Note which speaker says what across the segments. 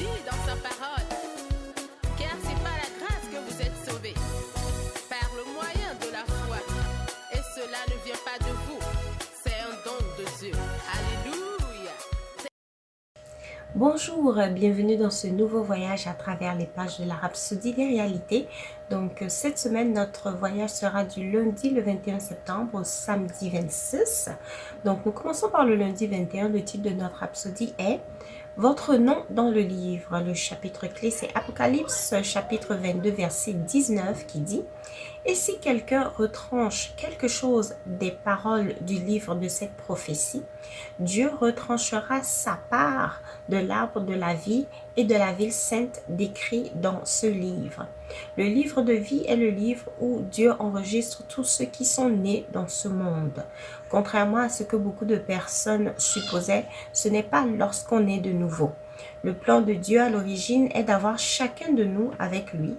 Speaker 1: dit dans sa parole, car c'est par la grâce que vous êtes sauvés, par le moyen de la foi. Et cela ne vient pas de vous, c'est un don de Dieu. Alléluia.
Speaker 2: Bonjour, bienvenue dans ce nouveau voyage à travers les pages de la Rhapsodie des réalités. Donc cette semaine, notre voyage sera du lundi le 21 septembre au samedi 26. Donc nous commençons par le lundi 21. Le titre de notre Rhapsodie est « Votre nom dans le livre ». Le chapitre clé, c'est Apocalypse, chapitre 22, verset 19 qui dit « Et si quelqu'un retranche quelque chose des paroles du livre de cette prophétie, Dieu retranchera sa part de l'arbre de la vie et de la ville sainte décrit dans ce livre. Le livre de vie est le livre où Dieu enregistre tous ceux qui sont nés dans ce monde. Contrairement à ce que beaucoup de personnes supposaient, ce n'est pas lorsqu'on est de nouveau. Le plan de Dieu à l'origine est d'avoir chacun de nous avec lui.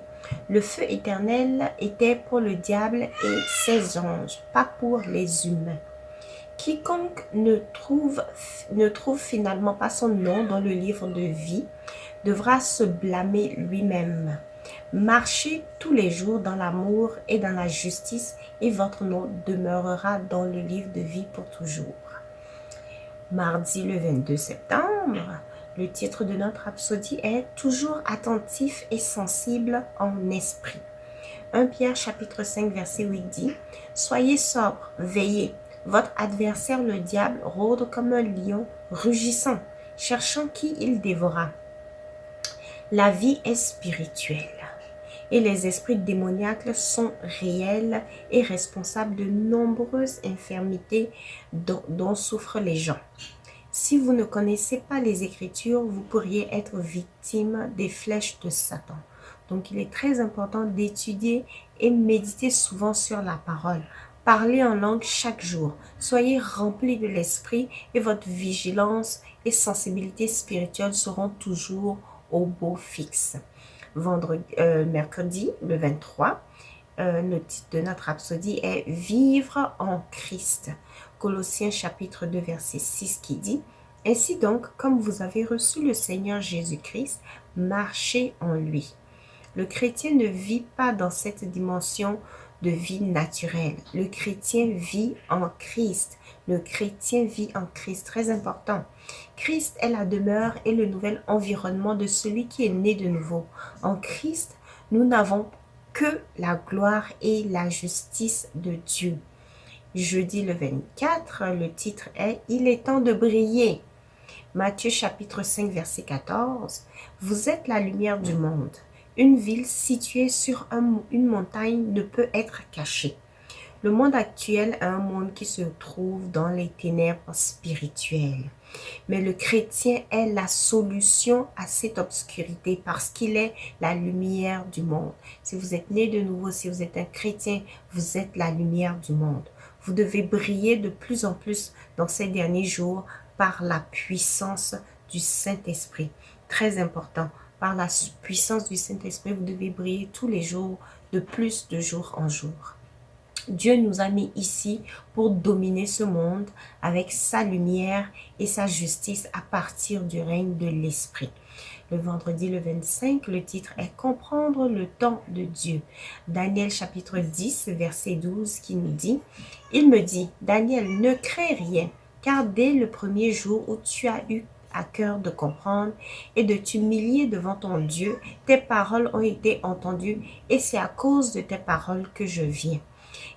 Speaker 2: Le feu éternel était pour le diable et ses anges, pas pour les humains. Quiconque ne trouve finalement pas son nom dans le livre de vie devra se blâmer lui-même. Marchez tous les jours dans l'amour et dans la justice et votre nom demeurera dans le livre de vie pour toujours. Mardi le 22 septembre, le titre de notre rhapsodie est « Toujours attentif et sensible en esprit ». 1 Pierre chapitre 5 verset 8 dit « Soyez sobres, veillez. Votre adversaire le diable rôde comme un lion rugissant, cherchant qui il dévora. La vie est spirituelle et les esprits démoniaques sont réels et responsables de nombreuses infirmités dont souffrent les gens. Si vous ne connaissez pas les Écritures, vous pourriez être victime des flèches de Satan. Donc, il est très important d'étudier et méditer souvent sur la parole. Parlez en langue chaque jour. Soyez remplis de l'esprit et votre vigilance et sensibilité spirituelle seront toujours au beau fixe. Mercredi, le 23, le titre de notre rhapsodie est « Vivre en Christ ». Colossiens chapitre 2 verset 6 qui dit « Ainsi donc, comme vous avez reçu le Seigneur Jésus-Christ, marchez en lui ». Le chrétien ne vit pas dans cette dimension de vie naturelle. Le chrétien vit en Christ. Le chrétien vit en Christ, très important. Christ est la demeure et le nouvel environnement de celui qui est né de nouveau. En Christ, nous n'avons que la gloire et la justice de Dieu. Jeudi le 24, le titre est « Il est temps de briller ». Matthieu chapitre 5 verset 14. Vous êtes la lumière du monde. Une ville située sur une montagne ne peut être cachée. Le monde actuel est un monde qui se trouve dans les ténèbres spirituelles. Mais le chrétien est la solution à cette obscurité parce qu'il est la lumière du monde. Si vous êtes né de nouveau, si vous êtes un chrétien, vous êtes la lumière du monde. Vous devez briller de plus en plus dans ces derniers jours par la puissance du Saint-Esprit. Très important. Par la puissance du Saint-Esprit, vous devez briller tous les jours, de plus de jour en jour. Dieu nous a mis ici pour dominer ce monde avec sa lumière et sa justice à partir du règne de l'Esprit. Le vendredi le 25, le titre est « Comprendre le temps de Dieu ». Daniel chapitre 10, verset 12 qui nous dit « Il me dit, Daniel, ne crains rien, car dès le premier jour où tu as eu à cœur de comprendre et de t'humilier devant ton Dieu, tes paroles ont été entendues et c'est à cause de tes paroles que je viens. »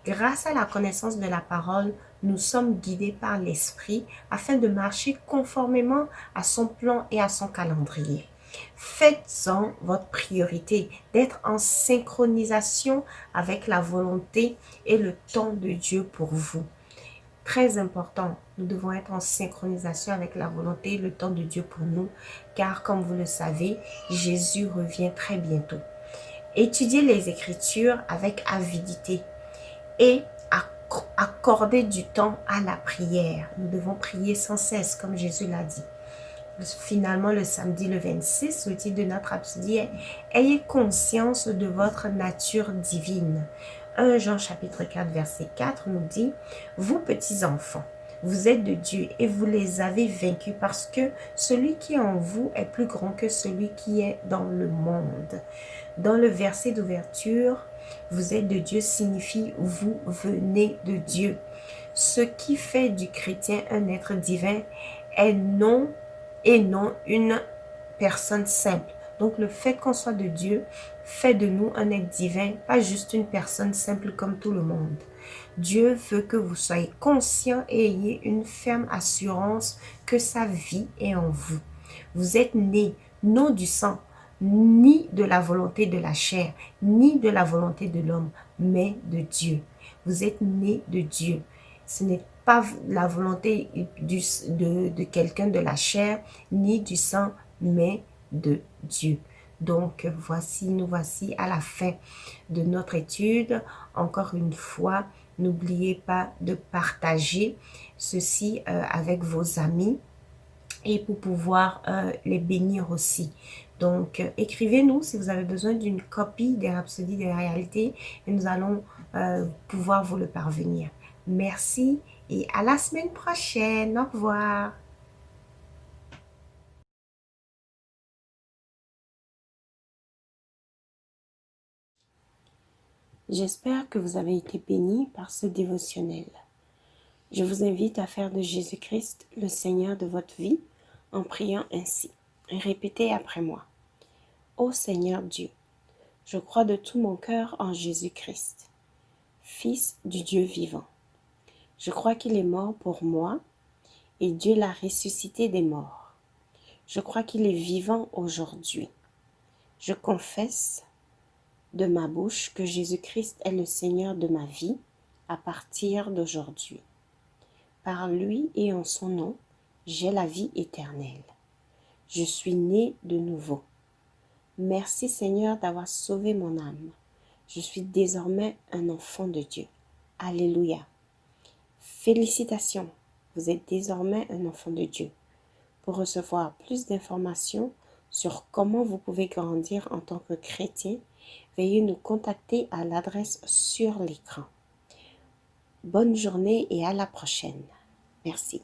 Speaker 2: Grâce à la connaissance de la parole, nous sommes guidés par l'Esprit afin de marcher conformément à son plan et à son calendrier. Faites-en votre priorité d'être en synchronisation avec la volonté et le temps de Dieu pour vous. Très important, nous devons être en synchronisation avec la volonté et le temps de Dieu pour nous, car comme vous le savez, Jésus revient très bientôt. Étudiez les Écritures avec avidité et accorder du temps à la prière. Nous devons prier sans cesse, comme Jésus l'a dit. Finalement, le samedi le 26, le titre de notre rhapsodie est « Ayez conscience de votre nature divine ». 1 Jean chapitre 4 verset 4 nous dit « Vous petits enfants, Vous êtes de Dieu et vous les avez vaincus parce que celui qui est en vous est plus grand que celui qui est dans le monde. Dans le verset d'ouverture, vous êtes de Dieu signifie vous venez de Dieu. Ce qui fait du chrétien un être divin est non une personne simple. Donc le fait qu'on soit de Dieu fait de nous un être divin, pas juste une personne simple comme tout le monde. Dieu veut que vous soyez conscient et ayez une ferme assurance que sa vie est en vous. Vous êtes nés non du sang, ni de la volonté de la chair, ni de la volonté de l'homme, mais de Dieu. Vous êtes nés de Dieu. Ce n'est pas la volonté de quelqu'un de la chair, ni du sang, mais de Dieu. Donc, nous voici à la fin de notre étude. Encore une fois, n'oubliez pas de partager ceci avec vos amis et pour pouvoir les bénir aussi. Donc, écrivez-nous si vous avez besoin d'une copie des Rhapsodies de réalité et nous allons pouvoir vous le parvenir. Merci et à la semaine prochaine. Au revoir. J'espère que vous avez été bénis par ce dévotionnel. Je vous invite à faire de Jésus-Christ le Seigneur de votre vie en priant ainsi. Répétez après moi. Ô Seigneur Dieu, je crois de tout mon cœur en Jésus-Christ, Fils du Dieu vivant. Je crois qu'il est mort pour moi et Dieu l'a ressuscité des morts. Je crois qu'il est vivant aujourd'hui. Je confesse de ma bouche que Jésus-Christ est le Seigneur de ma vie à partir d'aujourd'hui. Par lui et en son nom, j'ai la vie éternelle. Je suis né de nouveau. Merci Seigneur d'avoir sauvé mon âme. Je suis désormais un enfant de Dieu. Alléluia. Félicitations, vous êtes désormais un enfant de Dieu. Pour recevoir plus d'informations sur comment vous pouvez grandir en tant que chrétien, veuillez nous contacter à l'adresse sur l'écran. Bonne journée et à la prochaine. Merci.